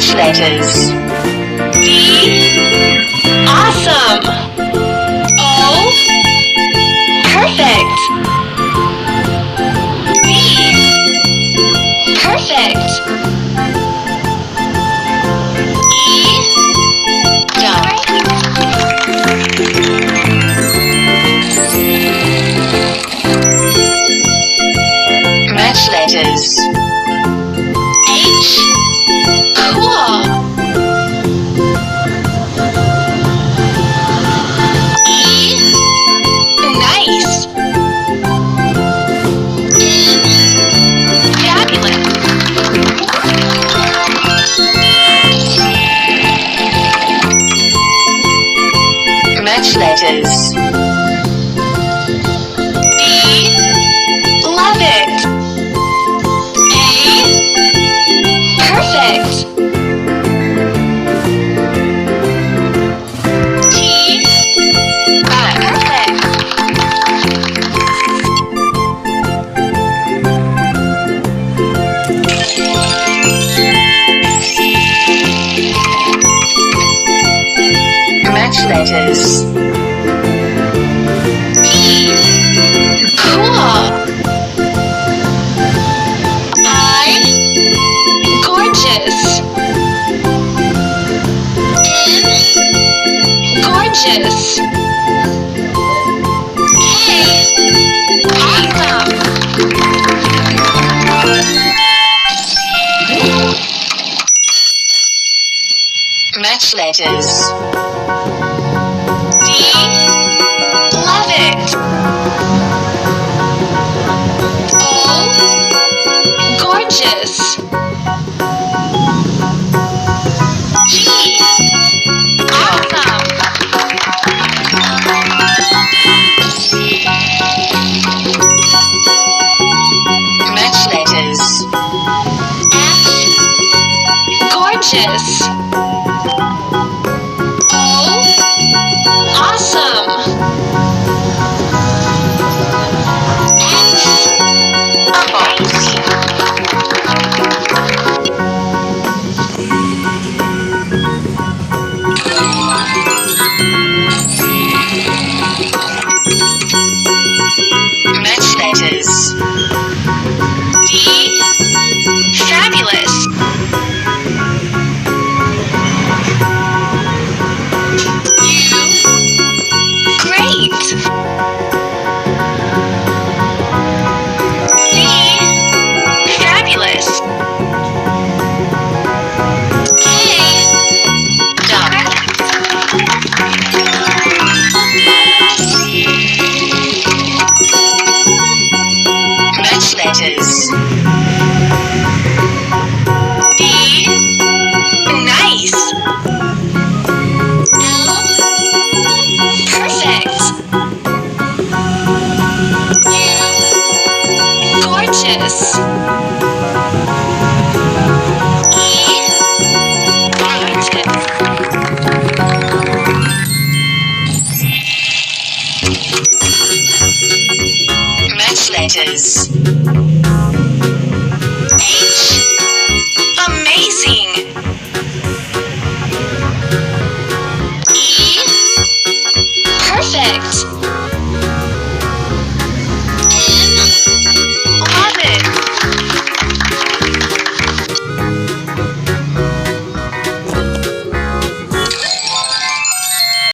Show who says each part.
Speaker 1: Match letters. D. Awesome. O. Perfect. B. Perfect. E. Done. Match letters. H. Cool. E. Nice. N. Fabulous. Match letters. B. Love it. A. Perfect. T. Perfect. Match letters. P. Cool. I. Gorgeous. N. Gorgeous. K. Awesome. Match letters. D. Love it. O. Gorgeous. G. Awesome. Match letters. F. Gorgeous. O. Awesome. X. Amazing. Match letters. D. Fabulous. U. Great. V. Fabulous. K. Done. Match letters. D. Nice. L. Perfect. U. Gorgeous. E. Positive. Match letters. H.